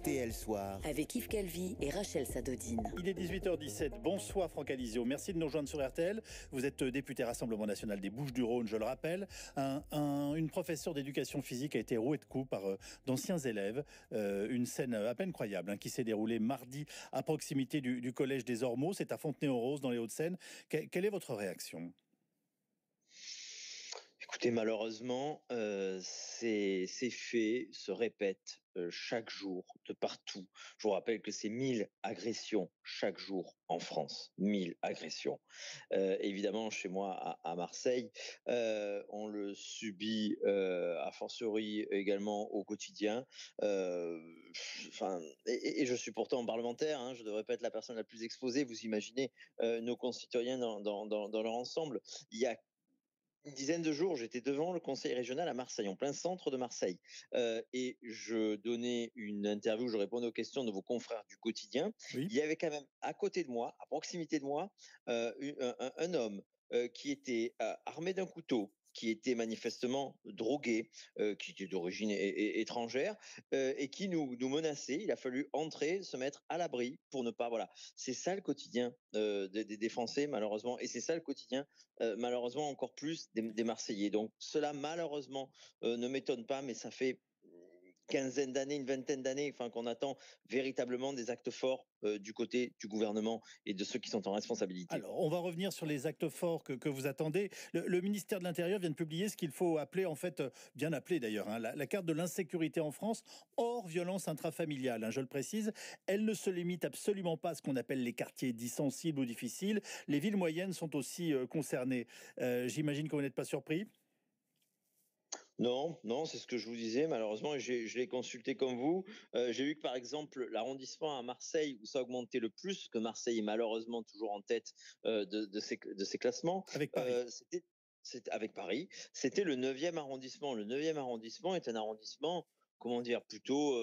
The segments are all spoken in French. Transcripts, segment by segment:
RTL Soir. Avec Yves Calvi et Rachel Sadodine. Il est 18h17. Bonsoir Franck Alizio. Merci de nous rejoindre sur RTL. Vous êtes député Rassemblement National des Bouches-du-Rhône, je le rappelle. Une professeure d'éducation physique a été rouée de coups par d'anciens élèves. Une scène à peine croyable qui s'est déroulée mardi à proximité du collège des Ormeaux. C'est à Fontenay-aux-Roses dans les Hauts-de-Seine. Quelle est votre réaction ? Écoutez, malheureusement, ces faits se répètent chaque jour, de partout. Je vous rappelle que c'est 1000 agressions chaque jour en France. 1000 agressions. Évidemment, chez moi à Marseille, on le subit a fortiori également au quotidien. Et je suis pourtant parlementaire, je ne devrais pas être la personne la plus exposée. Vous imaginez nos concitoyens dans leur ensemble. Il y a une dizaine de jours, j'étais devant le conseil régional à Marseille, en plein centre de Marseille. Et je donnais une interview, je répondais aux questions de vos confrères du quotidien. Oui. Il y avait quand même à côté de moi, à proximité de moi, un homme qui était armé d'un couteau, qui était manifestement drogué, qui était d'origine étrangère, et qui nous menaçait. Il a fallu entrer, se mettre à l'abri pour ne pas... Voilà, c'est ça le quotidien des Français, malheureusement, et c'est ça le quotidien malheureusement encore plus des Marseillais. Donc cela malheureusement ne m'étonne pas, mais ça fait quinzaine d'années, une vingtaine d'années, qu'on attend véritablement des actes forts du côté du gouvernement et de ceux qui sont en responsabilité. Alors, on va revenir sur les actes forts que vous attendez. Le ministère de l'Intérieur vient de publier ce qu'il faut appeler, bien appelé d'ailleurs, la carte de l'insécurité en France, hors violence intrafamiliale, je le précise. Elle ne se limite absolument pas à ce qu'on appelle les quartiers dits sensibles ou difficiles. Les villes moyennes sont aussi concernées. J'imagine que vous n'êtes pas surpris ? Non, c'est ce que je vous disais, malheureusement, je l'ai consulté comme vous. J'ai vu que, par exemple, l'arrondissement à Marseille, où ça a augmenté le plus, que Marseille est malheureusement toujours en tête de ces classements, Avec Paris. c'était avec Paris, c'était le 9e arrondissement. Le 9e arrondissement est un arrondissement, comment dire, plutôt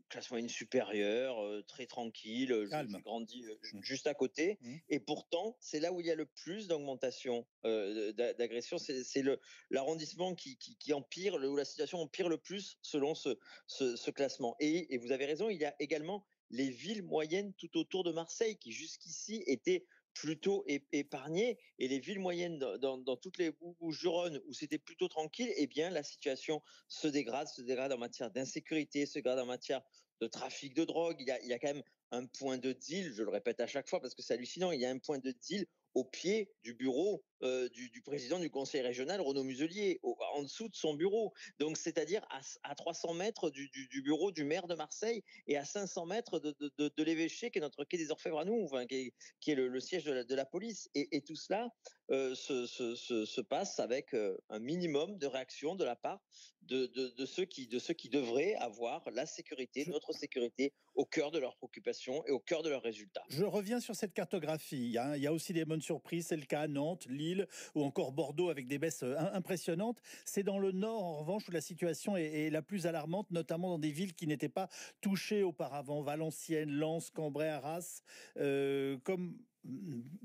classe moyenne supérieure, très tranquille. J'ai grandi juste à côté. Et pourtant, c'est là où il y a le plus d'augmentation d'agression. C'est l'arrondissement qui empire, où la situation empire le plus selon ce classement. Et vous avez raison, il y a également les villes moyennes tout autour de Marseille qui jusqu'ici étaient plutôt épargnées, et les villes moyennes dans toutes les Bouches-du-Rhône où c'était plutôt tranquille, eh bien la situation se dégrade en matière d'insécurité, se dégrade en matière de trafic de drogue. Il y a quand même un point de deal, je le répète à chaque fois parce que c'est hallucinant, il y a un point de deal au pied du bureau du président du conseil régional, Renaud Muselier, en dessous de son bureau. Donc, c'est-à-dire à 300 mètres du bureau du maire de Marseille et à 500 mètres de l'évêché, qui est notre quai des Orfèvres à nous, qui est le siège de la police. Et tout cela se passe avec un minimum de réaction de la part de ceux qui devraient avoir la sécurité, notre sécurité, au cœur de leurs préoccupations et au cœur de leurs résultats. Je reviens sur cette cartographie. Il y a aussi des bonnes surprises. C'est le cas à Nantes, Lille ou encore Bordeaux avec des baisses impressionnantes. C'est dans le nord, en revanche, où la situation est la plus alarmante, notamment dans des villes qui n'étaient pas touchées auparavant. Valenciennes, Lens, Cambrai, Arras, comme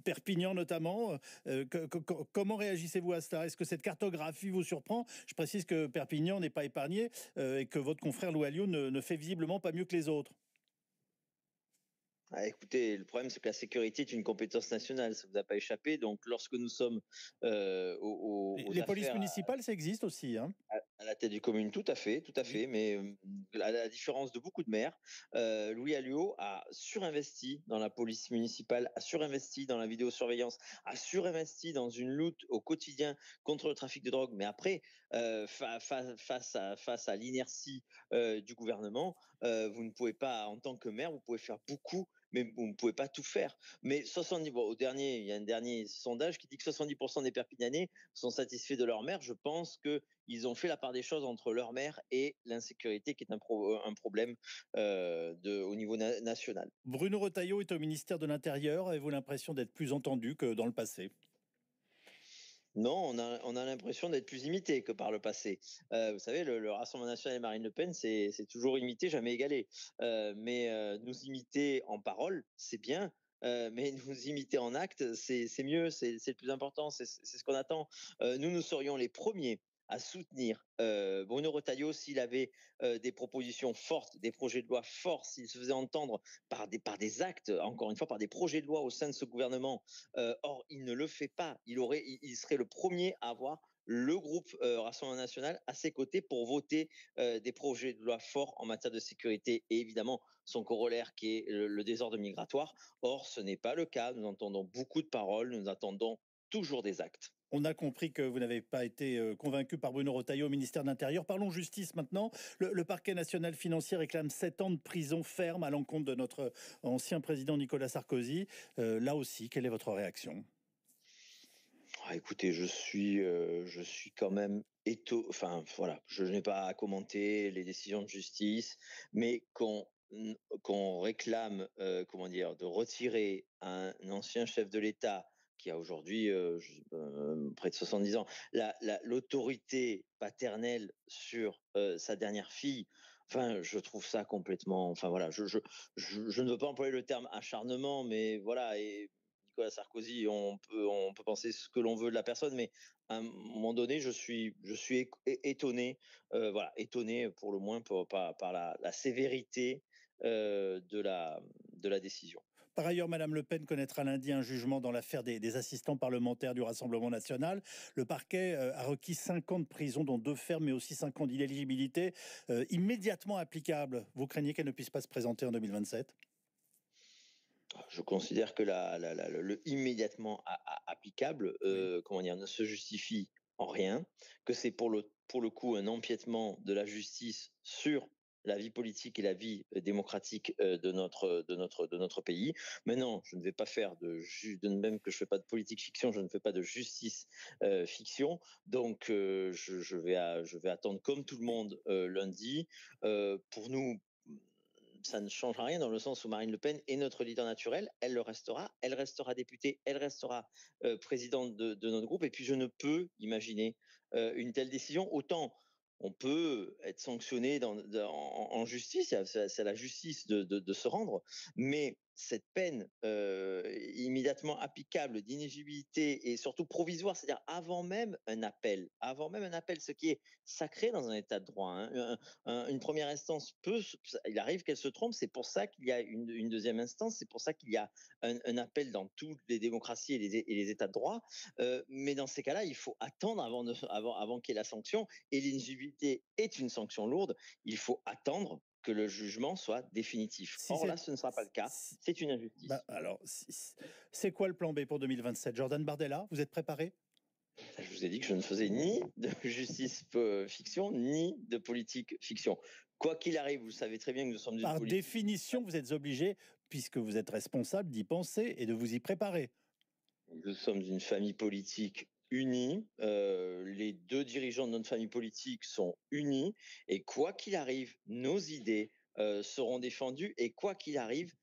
Perpignan notamment. Comment réagissez-vous à cela ? Est-ce que cette cartographie vous surprend ? Je précise que Perpignan n'est pas épargné et que votre confrère Louis Alliot ne fait visiblement pas mieux que les autres. Écoutez, le problème, c'est que la sécurité est une compétence nationale, ça ne vous a pas échappé. Donc, lorsque nous sommes les polices municipales, ça existe aussi. À la tête des communes, tout à fait. Oui. Mais à la différence de beaucoup de maires, Louis Alliot a surinvesti dans la police municipale, a surinvesti dans la vidéosurveillance, a surinvesti dans une lutte au quotidien contre le trafic de drogue. Mais après, face à l'inertie du gouvernement, vous ne pouvez pas, en tant que maire, vous pouvez faire beaucoup, mais vous ne pouvez pas tout faire. Mais il y a un dernier sondage qui dit que 70% des Perpignanais sont satisfaits de leur maire. Je pense qu'ils ont fait la part des choses entre leur maire et l'insécurité, qui est un problème au niveau national. Bruno Retailleau est au ministère de l'Intérieur. Avez-vous l'impression d'être plus entendu que dans le passé ? Non, on a l'impression d'être plus imité que par le passé. Vous savez, le Rassemblement national et Marine Le Pen, c'est toujours imité, jamais égalé. Mais nous imiter en parole, c'est bien. Mais nous imiter en acte, c'est mieux, c'est le plus important, c'est ce qu'on attend. Nous serions les premiers à soutenir Bruno Retailleau s'il avait des propositions fortes, des projets de loi forts, s'il se faisait entendre par des actes, encore une fois, par des projets de loi au sein de ce gouvernement. Or, il ne le fait pas. Il serait le premier à avoir le groupe Rassemblement national à ses côtés pour voter des projets de loi forts en matière de sécurité et évidemment son corollaire qui est le désordre migratoire. Or, ce n'est pas le cas. Nous entendons beaucoup de paroles, nous attendons toujours des actes. On a compris que vous n'avez pas été convaincu par Bruno Retailleau au ministère de l'Intérieur. Parlons justice maintenant. Le parquet national financier réclame 7 ans de prison ferme à l'encontre de notre ancien président Nicolas Sarkozy. Là aussi, quelle est votre réaction ? Écoutez, je suis quand même enfin voilà, je n'ai pas à commenter les décisions de justice, mais qu'on réclame, comment dire, de retirer un ancien chef de l'État qui a aujourd'hui près de 70 ans, l'autorité paternelle sur sa dernière fille. Enfin, je trouve ça complètement. Enfin voilà, je ne veux pas employer le terme acharnement, mais voilà. Et Nicolas Sarkozy, on peut penser ce que l'on veut de la personne, mais à un moment donné, je suis étonné, voilà, étonné pour le moins par la sévérité de la décision. Par ailleurs, Madame Le Pen connaîtra lundi un jugement dans l'affaire des assistants parlementaires du Rassemblement national. Le parquet a requis 5 ans de prison, dont 2 fermes, mais aussi 5 ans d'inéligibilité immédiatement applicables. Vous craignez qu'elle ne puisse pas se présenter en 2027 ? Je considère que le immédiatement applicable, Oui. comment dire, ne se justifie en rien, que c'est pour le coup un empiètement de la justice sur la vie politique et la vie démocratique de notre pays. Maintenant, je ne vais pas faire de même que je fais pas de politique fiction, je ne fais pas de justice fiction. Donc, je vais attendre comme tout le monde lundi. Pour nous, ça ne changera rien dans le sens où Marine Le Pen est notre leader naturel, elle restera députée, elle restera présidente de notre groupe. Et puis je ne peux imaginer une telle décision. Autant on peut être sanctionné en justice, c'est à la justice de se rendre, mais cette peine immédiatement applicable d'inéligibilité et surtout provisoire, c'est-à-dire avant même un appel, ce qui est sacré dans un état de droit. Hein. Une première instance il arrive qu'elle se trompe, c'est pour ça qu'il y a une deuxième instance, c'est pour ça qu'il y a un appel dans toutes les démocraties et les états de droit, mais dans ces cas-là, il faut attendre avant qu'il y ait la sanction, et l'éligibilité est une sanction lourde, il faut attendre que le jugement soit définitif. Si Or c'est, là, ce ne sera pas le cas, si- c'est une injustice. alors, c'est quoi le plan B pour 2027 ? Jordan Bardella, vous êtes préparé ? Je vous ai dit que je ne faisais ni de justice fiction, ni de politique fiction. Quoi qu'il arrive, vous savez très bien que nous sommes d'une Par politique. définition, vous êtes obligé, puisque vous êtes responsable, d'y penser et de vous y préparer. Nous sommes une famille politique unie. Les deux dirigeants de notre famille politique sont unis. Et quoi qu'il arrive, nos idées seront défendues. Et quoi qu'il arrive,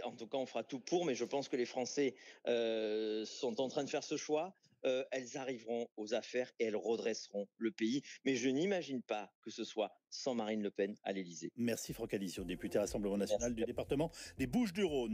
en tout cas, on fera tout pour. Mais je pense que les Français sont en train de faire ce choix. Elles arriveront aux affaires et elles redresseront le pays. Mais je n'imagine pas que ce soit sans Marine Le Pen à l'Élysée. Merci Franck Addition, député Rassemblement national Merci. du département des Bouches-du-Rhône.